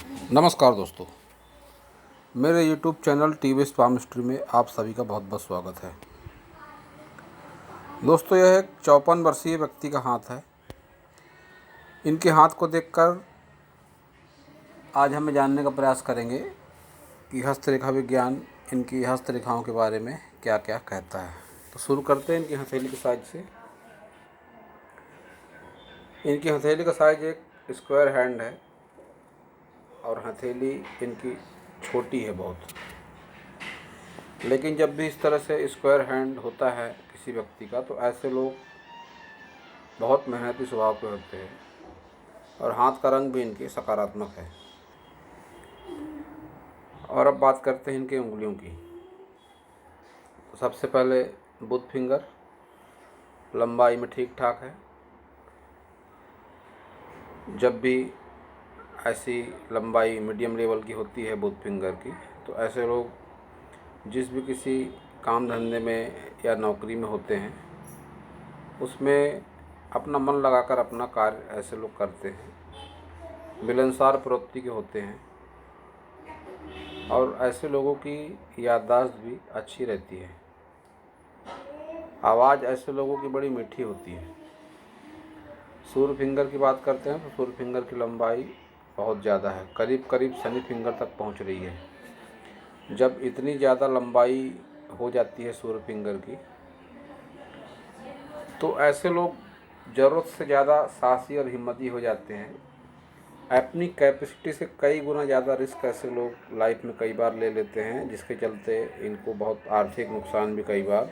नमस्कार दोस्तों, मेरे YouTube चैनल टीवीएस पामिस्ट्री में आप सभी का बहुत बहुत स्वागत है। दोस्तों, यह एक 54 वर्षीय व्यक्ति का हाथ है। इनके हाथ को देखकर आज हम जानने का प्रयास करेंगे कि हस्तरेखा विज्ञान इनकी हस्तरेखाओं के बारे में क्या क्या कहता है। तो शुरू करते हैं इनकी हथेली के साइज से। इनकी हथेली का साइज एक स्क्वायर हैंड है और हथेली इनकी छोटी है बहुत। लेकिन जब भी इस तरह से स्क्वायर हैंड होता है किसी व्यक्ति का, तो ऐसे लोग बहुत मेहनती स्वभाव के होते हैं और हाथ का रंग भी इनके सकारात्मक है। और अब बात करते हैं इनके उंगलियों की। तो सबसे पहले बुध फिंगर लंबाई में ठीक ठाक है। जब भी ऐसी लंबाई मीडियम लेवल की होती है बुध फिंगर की, तो ऐसे लोग जिस भी किसी काम धंधे में या नौकरी में होते हैं उसमें अपना मन लगाकर अपना कार्य ऐसे लोग करते हैं, मिलनसार प्रवृत्ति के होते हैं और ऐसे लोगों की याददाश्त भी अच्छी रहती है। आवाज़ ऐसे लोगों की बड़ी मीठी होती है। सूर्य फिंगर की बात करते हैं तो सूर्य फिंगर की लंबाई बहुत ज़्यादा है, करीब करीब शनि फिंगर तक पहुंच रही है। जब इतनी ज़्यादा लंबाई हो जाती है सूर्य फिंगर की, तो ऐसे लोग ज़रूरत से ज़्यादा साहसी और हिम्मती हो जाते हैं। अपनी कैपेसिटी से कई गुना ज़्यादा रिस्क ऐसे लोग लाइफ में कई बार ले लेते हैं, जिसके चलते इनको बहुत आर्थिक नुकसान भी कई बार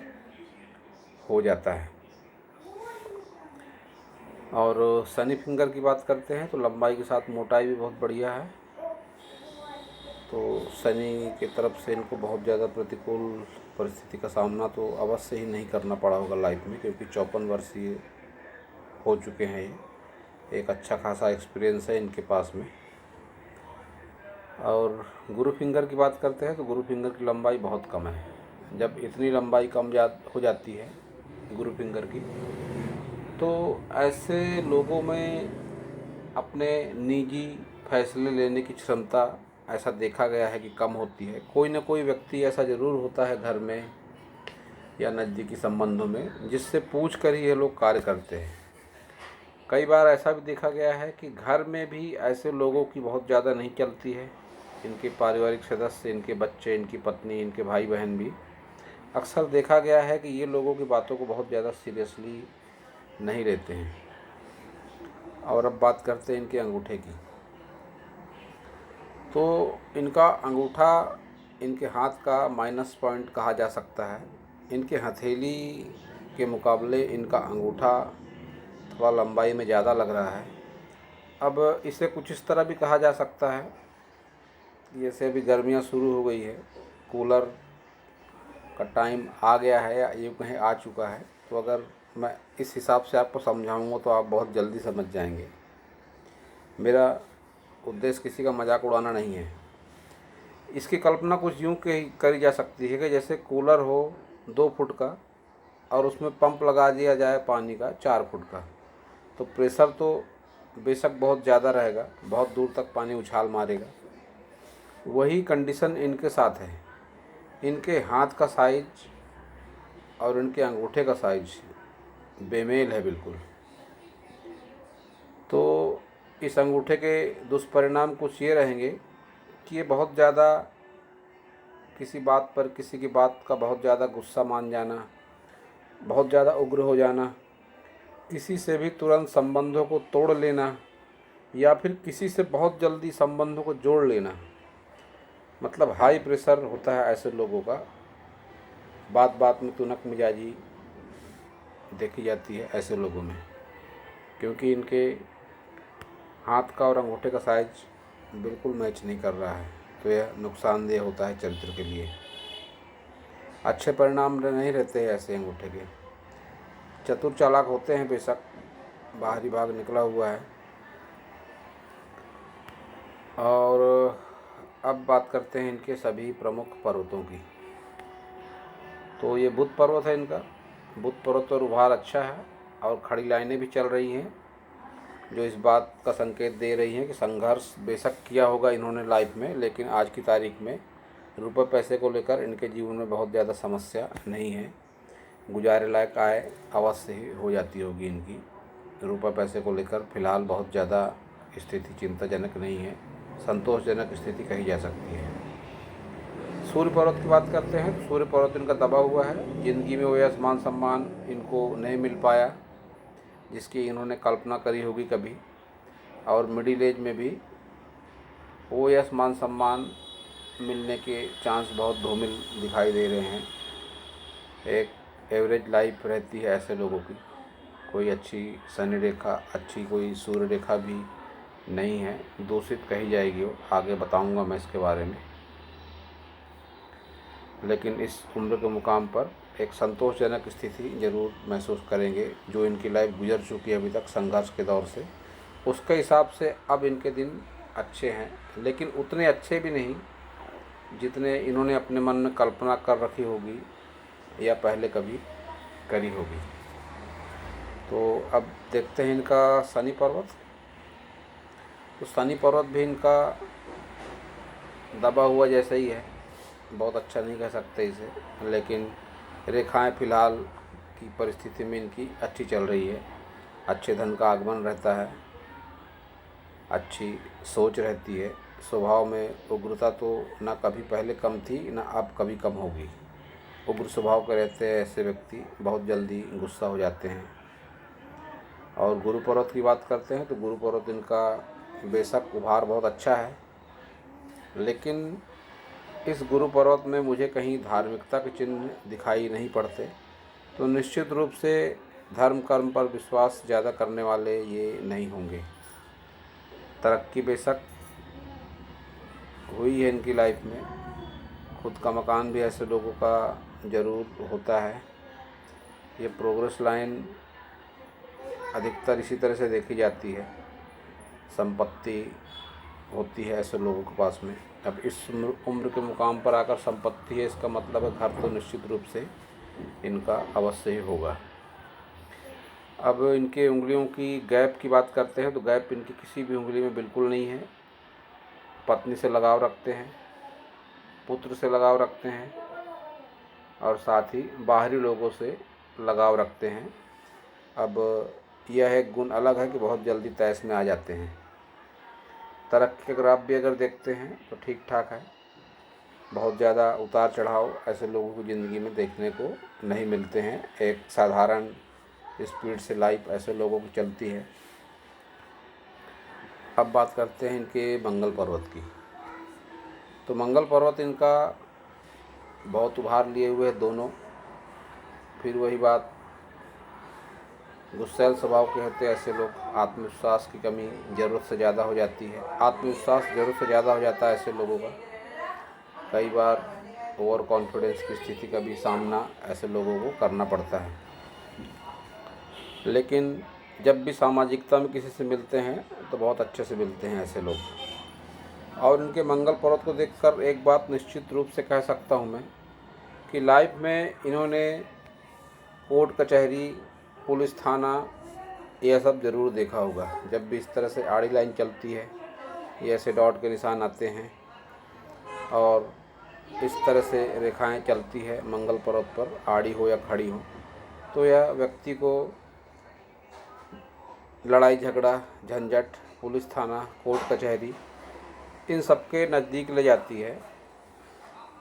हो जाता है। और शनि फिंगर की बात करते हैं तो लंबाई के साथ मोटाई भी बहुत बढ़िया है। तो शनि की तरफ से इनको बहुत ज़्यादा प्रतिकूल परिस्थिति का सामना तो अवश्य ही नहीं करना पड़ा होगा लाइफ में, क्योंकि 54 वर्षीय हो चुके हैं। ये एक अच्छा खासा एक्सपीरियंस है इनके पास में। और गुरु फिंगर की बात करते हैं तो गुरु फिंगर की लंबाई बहुत कम है। जब इतनी लंबाई कम हो जाती है गुरु फिंगर की, तो ऐसे लोगों में अपने निजी फैसले लेने की क्षमता ऐसा देखा गया है कि कम होती है। कोई ना कोई व्यक्ति ऐसा ज़रूर होता है घर में या नज़दीकी संबंधों में जिससे पूछ कर ही ये लोग कार्य करते हैं। कई बार ऐसा भी देखा गया है कि घर में भी ऐसे लोगों की बहुत ज़्यादा नहीं चलती है। इनके पारिवारिक सदस्य, इनके बच्चे, इनकी पत्नी, इनके भाई बहन भी अक्सर देखा गया है कि ये लोगों की बातों को बहुत ज़्यादा सीरियसली नहीं लेते हैं। और अब बात करते हैं इनके अंगूठे की। तो इनका अंगूठा इनके हाथ का माइनस पॉइंट कहा जा सकता है। इनके हथेली के मुकाबले इनका अंगूठा थोड़ा लंबाई में ज़्यादा लग रहा है। अब इसे कुछ इस तरह भी कहा जा सकता है, जैसे अभी गर्मियाँ शुरू हो गई है, कूलर का टाइम आ गया है या ये कहीं आ चुका है, तो अगर मैं इस हिसाब से आपको समझाऊंगा तो आप बहुत जल्दी समझ जाएंगे। मेरा उद्देश्य किसी का मजाक उड़ाना नहीं है। इसकी कल्पना कुछ यूँ करी जा सकती है कि जैसे कूलर हो 2 फुट का और उसमें पंप लगा दिया जाए पानी का 4 फुट का, तो प्रेशर तो बेशक बहुत ज़्यादा रहेगा, बहुत दूर तक पानी उछाल मारेगा। वही कंडीशन इनके साथ है। इनके हाथ का साइज और इनके अंगूठे का साइज बेमेल है बिल्कुल। तो इस अंगूठे के दुष्परिणाम कुछ ये रहेंगे कि ये बहुत ज़्यादा किसी बात पर, किसी की बात का बहुत ज़्यादा गुस्सा मान जाना, बहुत ज़्यादा उग्र हो जाना, किसी से भी तुरंत संबंधों को तोड़ लेना या फिर किसी से बहुत जल्दी संबंधों को जोड़ लेना, मतलब हाई प्रेशर होता है ऐसे लोगों का। बात बात में तुनक मिजाजी देखी जाती है ऐसे लोगों में, क्योंकि इनके हाथ का और अंगूठे का साइज बिल्कुल मैच नहीं कर रहा है। तो यह नुकसानदेह होता है चरित्र के लिए। अच्छे परिणाम नहीं रहते हैं ऐसे अंगूठे के। चतुर चालाक होते हैं बेशक, बाहरी भाग निकला हुआ है। और अब बात करते हैं इनके सभी प्रमुख पर्वतों की। तो ये बुध पर्वत है इनका। बुध पर्वत पर उभार अच्छा है और खड़ी लाइनें भी चल रही हैं। जो इस बात का संकेत दे रही हैं कि संघर्ष बेशक किया होगा इन्होंने लाइफ में, लेकिन आज की तारीख में रुपये पैसे को लेकर इनके जीवन में बहुत ज़्यादा समस्या नहीं है। गुजारे लायक आय अवश्य ही हो जाती होगी इनकी। रुपये पैसे को लेकर फ़िलहाल बहुत ज़्यादा स्थिति चिंताजनक नहीं है, संतोषजनक स्थिति कही जा सकती है। सूर्य पर्वत की बात करते हैं तो सूर्य पर्वत इनका दबा हुआ है। ज़िंदगी में वो यश मान सम्मान इनको नहीं मिल पाया जिसकी इन्होंने कल्पना करी होगी कभी, और मिडिल एज में भी वो यश मान सम्मान मिलने के चांस बहुत धूमिल दिखाई दे रहे हैं। एक एवरेज लाइफ रहती है ऐसे लोगों की, कोई अच्छी शनि रेखा, अच्छी कोई सूर्य रेखा भी नहीं है, दूषित कही जाएगी वो, आगे बताऊंगा मैं इसके बारे में। लेकिन इस उम्र के मुकाम पर एक संतोषजनक स्थिति ज़रूर महसूस करेंगे। जो इनकी लाइफ गुजर चुकी है अभी तक संघर्ष के दौर से, उसके हिसाब से अब इनके दिन अच्छे हैं, लेकिन उतने अच्छे भी नहीं जितने इन्होंने अपने मन में कल्पना कर रखी होगी या पहले कभी करी होगी। तो अब देखते हैं इनका शनि पर्वत। तो शनि पर्वत भी इनका दबा हुआ जैसा ही है, बहुत अच्छा नहीं कह सकते इसे, लेकिन रेखाएं फ़िलहाल की परिस्थिति में इनकी अच्छी चल रही है। अच्छे धन का आगमन रहता है, अच्छी सोच रहती है, स्वभाव में उग्रता तो ना कभी पहले कम थी ना अब कभी कम होगी। उग्र स्वभाव के रहते हैं ऐसे व्यक्ति, बहुत जल्दी गुस्सा हो जाते हैं। और गुरु पर्वत की बात करते हैं तो गुरु पर्वत इनका बेशक उभार बहुत अच्छा है, लेकिन इस गुरु पर्वत में मुझे कहीं धार्मिकता के चिन्ह दिखाई नहीं पड़ते। तो निश्चित रूप से धर्म कर्म पर विश्वास ज़्यादा करने वाले ये नहीं होंगे। तरक्की बेशक हुई है इनकी लाइफ में, खुद का मकान भी ऐसे लोगों का ज़रूर होता है। ये प्रोग्रेस लाइन अधिकतर इसी तरह से देखी जाती है, संपत्ति होती है ऐसे लोगों के पास में। अब इस उम्र के मुकाम पर आकर संपत्ति है, इसका मतलब है घर तो निश्चित रूप से इनका अवश्य ही होगा। अब इनके उंगलियों की गैप की बात करते हैं तो गैप इनकी किसी भी उंगली में बिल्कुल नहीं है। पत्नी से लगाव रखते हैं, पुत्र से लगाव रखते हैं, और साथ ही बाहरी लोगों से लगाव रखते हैं। अब यह एक गुण अलग है कि बहुत जल्दी तैश में आ जाते हैं। तरक्की के ग्राफ भी अगर देखते हैं तो ठीक ठाक है, बहुत ज़्यादा उतार चढ़ाव ऐसे लोगों की ज़िंदगी में देखने को नहीं मिलते हैं। एक साधारण स्पीड से लाइफ ऐसे लोगों की चलती है। अब बात करते हैं इनके मंगल पर्वत की। तो मंगल पर्वत इनका बहुत उभार लिए हुए है दोनों। फिर वही बात, गुस्सैल स्वभाव के होते ऐसे लोग, आत्मविश्वास की कमी ज़रूरत से ज़्यादा हो जाती है। आत्मविश्वास ज़रूरत से ज़्यादा हो जाता है ऐसे लोगों का। कई बार ओवर कॉन्फिडेंस की स्थिति का भी सामना ऐसे लोगों को करना पड़ता है। लेकिन जब भी सामाजिकता में किसी से मिलते हैं तो बहुत अच्छे से मिलते हैं ऐसे लोग। और इनके मंगल पर्वत को देखकर एक बात निश्चित रूप से कह सकता हूँ मैं कि लाइफ में इन्होंने कोर्ट कचहरी, पुलिस थाना, यह सब ज़रूर देखा होगा। जब भी इस तरह से आड़ी लाइन चलती है, ये ऐसे डॉट के निशान आते हैं और इस तरह से रेखाएं चलती है मंगल पर्वत पर, आड़ी हो या खड़ी हो, तो यह व्यक्ति को लड़ाई झगड़ा, झंझट, पुलिस थाना, कोर्ट कचहरी, इन सब के नज़दीक ले जाती है।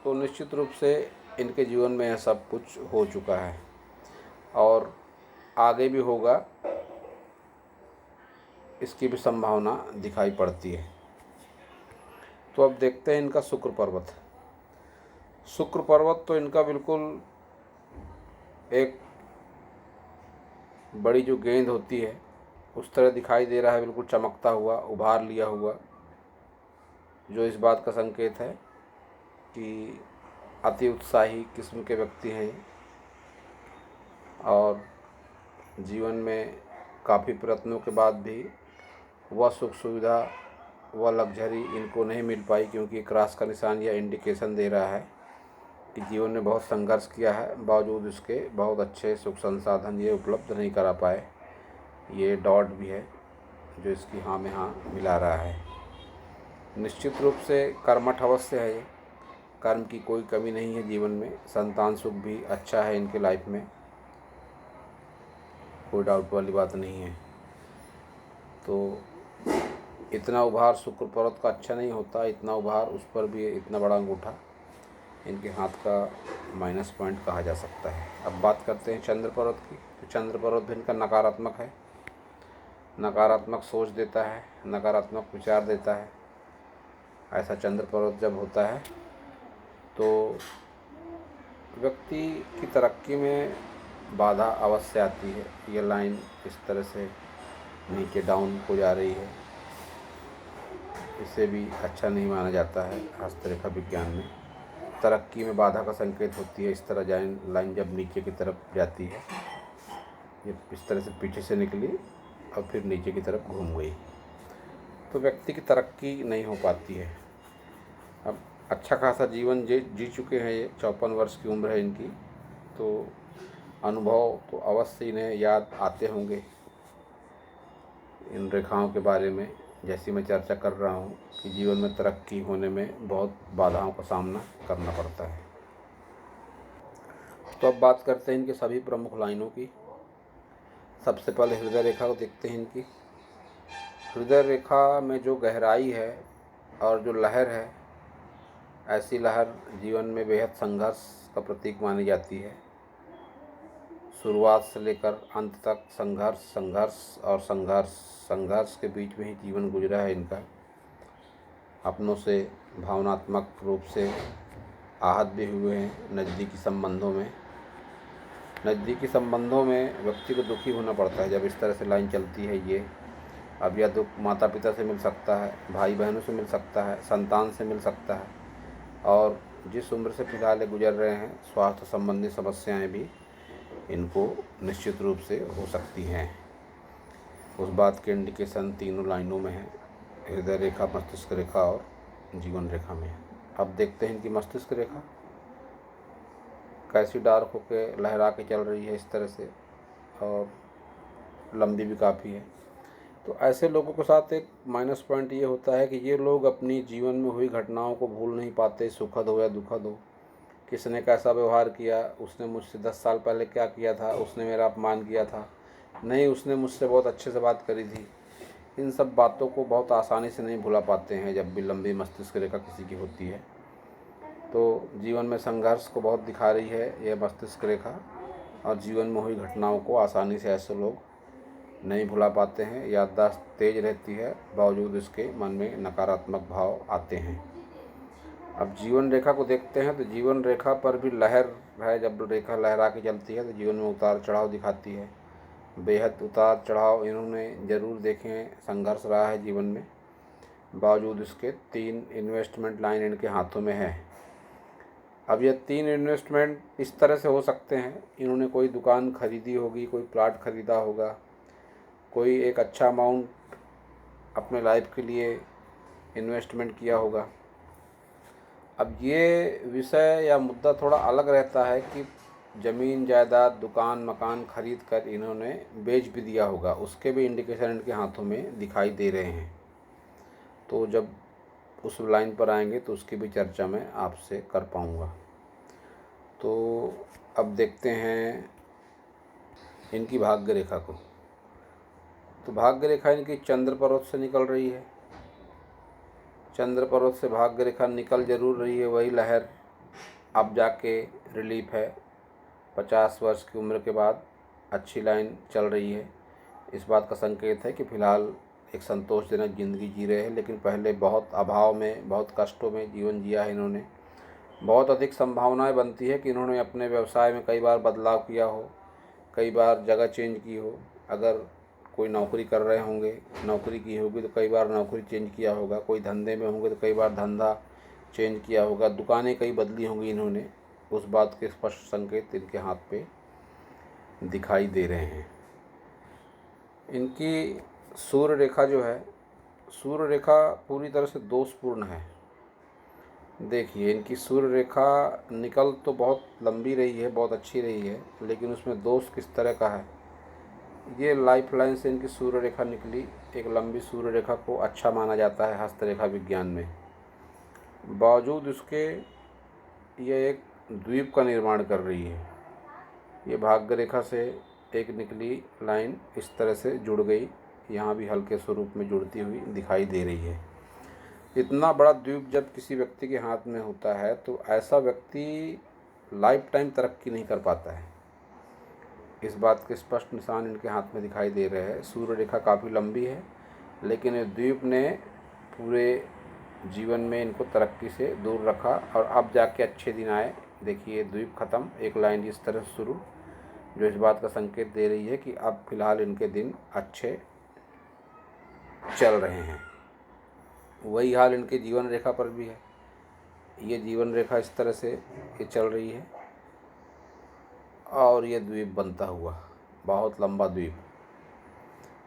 तो निश्चित रूप से इनके जीवन में यह सब कुछ हो चुका है और आगे भी होगा, इसकी भी संभावना दिखाई पड़ती है। तो अब देखते हैं इनका शुक्र पर्वत। शुक्र पर्वत तो इनका बिल्कुल एक बड़ी जो गेंद होती है उस तरह दिखाई दे रहा है, बिल्कुल चमकता हुआ, उभार लिया हुआ, जो इस बात का संकेत है कि अति उत्साही किस्म के व्यक्ति हैं और जीवन में काफ़ी प्रयत्नों के बाद भी वह सुख सुविधा, वह लग्जरी इनको नहीं मिल पाई, क्योंकि क्रॉस का निशान यह इंडिकेशन दे रहा है कि जीवन में बहुत संघर्ष किया है, बावजूद इसके बहुत अच्छे सुख संसाधन ये उपलब्ध नहीं करा पाए। ये डॉट भी है जो इसकी हाँ में हाँ मिला रहा है। निश्चित रूप से कर्मठ अवश्य है ये, कर्म की कोई कमी नहीं है जीवन में। संतान सुख भी अच्छा है इनके लाइफ में, कोई डाउट वाली बात नहीं है। तो इतना उभार शुक्र पर्वत का अच्छा नहीं होता, इतना उभार उस पर भी इतना बड़ा अंगूठा इनके हाथ का माइनस पॉइंट कहा जा सकता है। अब बात करते हैं चंद्र पर्वत की। तो चंद्र पर्वत भी इनका नकारात्मक है, नकारात्मक सोच देता है, नकारात्मक विचार देता है। ऐसा चंद्र पर्वत जब होता है तो व्यक्ति की तरक्की में बाधा अवश्य आती है। ये लाइन इस तरह से नीचे डाउन हो जा रही है, इसे भी अच्छा नहीं माना जाता है हस्तरेखा विज्ञान में। तरक्की में बाधा का संकेत होती है। इस तरह लाइन जब नीचे की तरफ जाती है, ये इस तरह से पीछे से निकली और फिर नीचे की तरफ घूम गई, तो व्यक्ति की तरक्की नहीं हो पाती है। अब अच्छा खासा जीवन जी चुके हैं ये, 54 वर्ष की उम्र है इनकी, तो अनुभव तो अवश्य इन्हें याद आते होंगे इन रेखाओं के बारे में। जैसी मैं चर्चा कर रहा हूँ कि जीवन में तरक्की होने में बहुत बाधाओं का सामना करना पड़ता है। तो अब बात करते हैं इनके सभी प्रमुख लाइनों की। सबसे पहले हृदय रेखा को देखते हैं इनकी। हृदय रेखा में जो गहराई है और जो लहर है, ऐसी लहर जीवन में बेहद संघर्ष का प्रतीक मानी जाती है। शुरुआत से लेकर अंत तक संघर्ष, संघर्ष और संघर्ष, संघर्ष के बीच में ही जीवन गुजरा है इनका। अपनों से भावनात्मक रूप से आहत भी हुए हैं। नज़दीकी संबंधों में व्यक्ति को दुखी होना पड़ता है जब इस तरह से लाइन चलती है ये। अब यह दुख माता पिता से मिल सकता है, भाई बहनों से मिल सकता है, संतान से मिल सकता है, और जिस उम्र से फिलहाल ये गुजर रहे हैं, स्वास्थ्य संबंधी समस्याएं भी इनको निश्चित रूप से हो सकती हैं। उस बात के इंडिकेशन तीनों लाइनों में है, हृदय रेखा, मस्तिष्क रेखा और जीवन रेखा में। अब देखते हैं इनकी मस्तिष्क रेखा कैसी डार्क होकर लहरा के चल रही है इस तरह से, और लंबी भी काफ़ी है। तो ऐसे लोगों के साथ एक माइनस पॉइंट ये होता है कि ये लोग अपनी जीवन में हुई घटनाओं को भूल नहीं पाते, सुखद हो या दुखद हो। किसने कैसा व्यवहार किया, उसने मुझसे 10 साल पहले क्या किया था, उसने मेरा अपमान किया था, नहीं उसने मुझसे बहुत अच्छे से बात करी थी, इन सब बातों को बहुत आसानी से नहीं भुला पाते हैं जब भी लंबी मस्तिष्क रेखा किसी की होती है। तो जीवन में संघर्ष को बहुत दिखा रही है यह मस्तिष्क रेखा, और जीवन में हुई घटनाओं को आसानी से ऐसे लोग नहीं भुला पाते हैं। याददाश्त तेज रहती है, बावजूद इसके मन में नकारात्मक भाव आते हैं। अब जीवन रेखा को देखते हैं तो जीवन रेखा पर भी लहर है। जब रेखा लहरा के चलती है तो जीवन में उतार चढ़ाव दिखाती है। बेहद उतार चढ़ाव इन्होंने ज़रूर देखे हैं, संघर्ष रहा है जीवन में। बावजूद इसके 3 इन्वेस्टमेंट लाइन इनके हाथों में है। अब ये 3 इन्वेस्टमेंट इस तरह से हो सकते हैं, इन्होंने कोई दुकान खरीदी होगी, कोई प्लाट खरीदा होगा, कोई एक अच्छा अमाउंट अपने लाइफ के लिए इन्वेस्टमेंट किया होगा। अब ये विषय या मुद्दा थोड़ा अलग रहता है कि ज़मीन जायदाद, दुकान मकान खरीद कर इन्होंने बेच भी दिया होगा, उसके भी इंडिकेशन इनके हाथों में दिखाई दे रहे हैं। तो जब उस लाइन पर आएंगे तो उसकी भी चर्चा मैं आपसे कर पाऊँगा। तो अब देखते हैं इनकी भाग्य रेखा को। तो भाग्य रेखा इनकी चंद्र पर्वत से निकल रही है। चंद्र पर्वत से भाग्य रेखा निकल जरूर रही है, वही लहर अब जाके रिलीफ है। 50 वर्ष की उम्र के बाद अच्छी लाइन चल रही है। इस बात का संकेत है कि फ़िलहाल एक संतोषजनक ज़िंदगी जी रहे हैं, लेकिन पहले बहुत अभाव में, बहुत कष्टों में जीवन जिया है इन्होंने। बहुत अधिक संभावनाएं बनती है कि इन्होंने अपने व्यवसाय में कई बार बदलाव किया हो, कई बार जगह चेंज की हो। अगर कोई नौकरी कर रहे होंगे, नौकरी की होगी तो कई बार नौकरी चेंज किया होगा, कोई धंधे में होंगे तो कई बार धंधा चेंज किया होगा, दुकानें कई बदली होंगी इन्होंने। उस बात के स्पष्ट संकेत इनके हाथ पे दिखाई दे रहे हैं। इनकी सूर्य रेखा जो है, सूर्य रेखा पूरी तरह से दोषपूर्ण है। देखिए इनकी सूर्य रेखा निकल तो बहुत लंबी रही है, बहुत अच्छी रही है, लेकिन उसमें दोष किस तरह का है। ये लाइफ लाइन से इनकी सूर्य रेखा निकली। एक लंबी सूर्य रेखा को अच्छा माना जाता है हस्तरेखा विज्ञान में। बावजूद इसके ये एक द्वीप का निर्माण कर रही है। ये भाग्य रेखा से एक निकली लाइन इस तरह से जुड़ गई, यहाँ भी हल्के स्वरूप में जुड़ती हुई दिखाई दे रही है। इतना बड़ा द्वीप जब किसी व्यक्ति के हाथ में होता है तो ऐसा व्यक्ति लाइफ टाइम तरक्की नहीं कर पाता है। इस बात के स्पष्ट निशान इनके हाथ में दिखाई दे रहे हैं। सूर्य रेखा काफ़ी लंबी है, लेकिन इस द्वीप ने पूरे जीवन में इनको तरक्की से दूर रखा और अब जाके अच्छे दिन आए। देखिए द्वीप ख़त्म, एक लाइन इस तरह से शुरू, जो इस बात का संकेत दे रही है कि अब फ़िलहाल इनके दिन अच्छे चल रहे हैं। वही हाल इनके जीवन रेखा पर भी है। ये जीवन रेखा इस तरह से ये चल रही है और ये द्वीप बनता हुआ, बहुत लंबा द्वीप।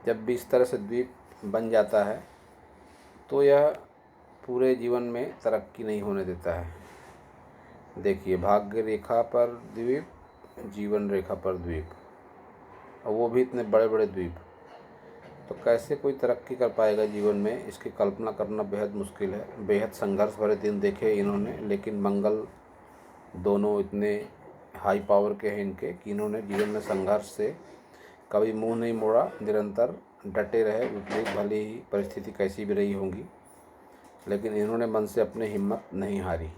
जब भी इस तरह से द्वीप बन जाता है तो यह पूरे जीवन में तरक्की नहीं होने देता है। देखिए भाग्य रेखा पर द्वीप, जीवन रेखा पर द्वीप, और वो भी इतने बड़े बड़े द्वीप। तो कैसे कोई तरक्की कर पाएगा जीवन में, इसकी कल्पना करना बेहद मुश्किल है। बेहद संघर्ष भरे दिन देखे इन्होंने, लेकिन मंगल दोनों इतने हाई पावर के हैं इनके कि इन्होंने जीवन में संघर्ष से कभी मुंह नहीं मोड़ा, निरंतर डटे रहे। विपरीत भले ही परिस्थिति कैसी भी रही होंगी, लेकिन इन्होंने मन से अपनी हिम्मत नहीं हारी।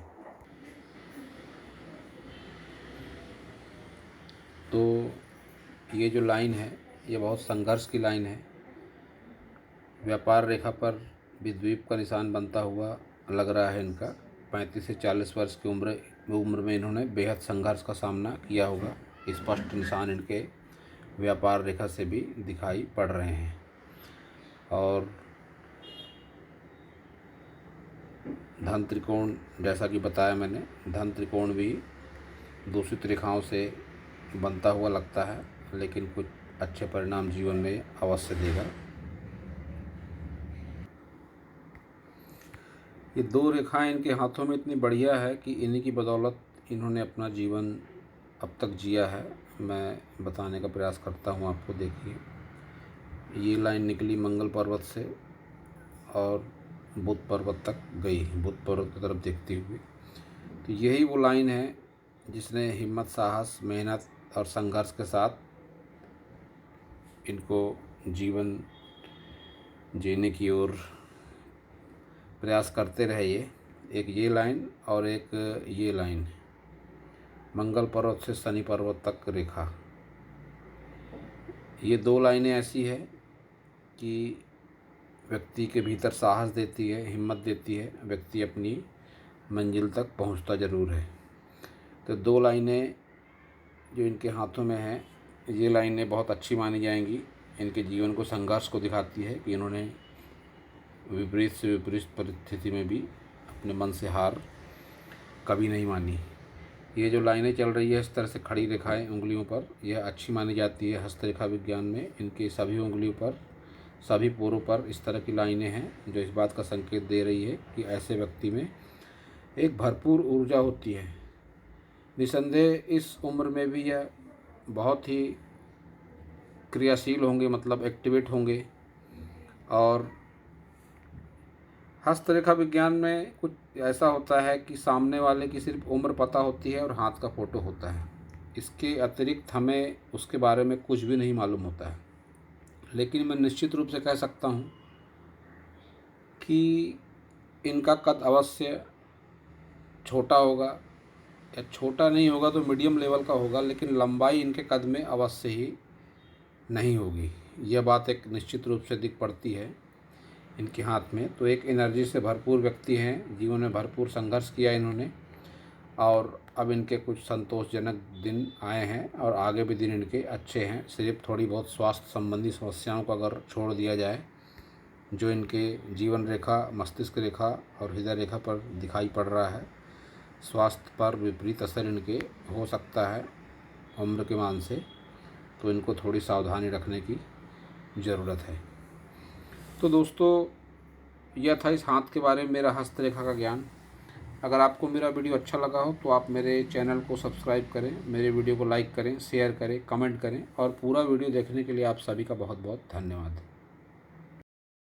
तो ये जो लाइन है ये बहुत संघर्ष की लाइन है। व्यापार रेखा पर भी द्वीप का निशान बनता हुआ लग रहा है इनका। 35 से 40 वर्ष की उम्र में इन्होंने बेहद संघर्ष का सामना किया होगा। स्पष्ट निशान इनके व्यापार रेखा से भी दिखाई पड़ रहे हैं। और धन त्रिकोण, जैसा कि बताया मैंने, धन त्रिकोण भी दूषित रेखाओं से बनता हुआ लगता है, लेकिन कुछ अच्छे परिणाम जीवन में अवश्य देगा। ये दो रेखाएं इनके हाथों में इतनी बढ़िया है कि इन्हीं की बदौलत इन्होंने अपना जीवन अब तक जिया है। मैं बताने का प्रयास करता हूँ आपको। देखिए ये लाइन निकली मंगल पर्वत से और बुध पर्वत तक गई, बुध पर्वत की तरफ देखती हुई। तो यही वो लाइन है जिसने हिम्मत, साहस, मेहनत और संघर्ष के साथ इनको जीवन जीने की ओर प्रयास करते रहे। एक ये लाइन और एक ये लाइन, मंगल पर्वत से शनि पर्वत तक रेखा। ये दो लाइनें ऐसी है कि व्यक्ति के भीतर साहस देती है, हिम्मत देती है। व्यक्ति अपनी मंजिल तक पहुंचता ज़रूर है। तो दो लाइनें जो इनके हाथों में हैं, ये लाइनें बहुत अच्छी मानी जाएंगी। इनके जीवन को, संघर्ष को दिखाती है कि इन्होंने विपरीत से विपरीत परिस्थिति में भी अपने मन से हार कभी नहीं मानी। ये जो लाइनें चल रही है इस तरह से खड़ी रेखाएं उंगलियों पर, यह अच्छी मानी जाती है हस्तरेखा विज्ञान में। इनके सभी उंगलियों पर, सभी पोरों पर इस तरह की लाइनें हैं, जो इस बात का संकेत दे रही है कि ऐसे व्यक्ति में एक भरपूर ऊर्जा होती है। निसंदेह इस उम्र में भी यह बहुत ही क्रियाशील होंगे, मतलब एक्टिवेट होंगे। और हस्तरेखा विज्ञान में कुछ ऐसा होता है कि सामने वाले की सिर्फ उम्र पता होती है और हाथ का फ़ोटो होता है। इसके अतिरिक्त हमें उसके बारे में कुछ भी नहीं मालूम होता है। लेकिन मैं निश्चित रूप से कह सकता हूँ कि इनका कद अवश्य छोटा होगा, या छोटा नहीं होगा तो मीडियम लेवल का होगा, लेकिन लंबाई इनके कद में अवश्य ही नहीं होगी। यह बात एक निश्चित रूप से दिख पड़ती है इनके हाथ में। तो एक एनर्जी से भरपूर व्यक्ति हैं, जीवन में भरपूर संघर्ष किया इन्होंने, और अब इनके कुछ संतोषजनक दिन आए हैं और आगे भी दिन इनके अच्छे हैं। सिर्फ थोड़ी बहुत स्वास्थ्य संबंधी समस्याओं को अगर छोड़ दिया जाए, जो इनके जीवन रेखा, मस्तिष्क रेखा और हृदय रेखा पर दिखाई पड़ रहा है, स्वास्थ्य पर विपरीत असर इनके हो सकता है उम्र के मान से। तो इनको थोड़ी सावधानी रखने की ज़रूरत है। तो दोस्तों, यह था इस हाथ के बारे में मेरा हस्तरेखा का ज्ञान। अगर आपको मेरा वीडियो अच्छा लगा हो तो आप मेरे चैनल को सब्सक्राइब करें, मेरे वीडियो को लाइक करें, शेयर करें, कमेंट करें और पूरा वीडियो देखने के लिए आप सभी का बहुत बहुत धन्यवाद।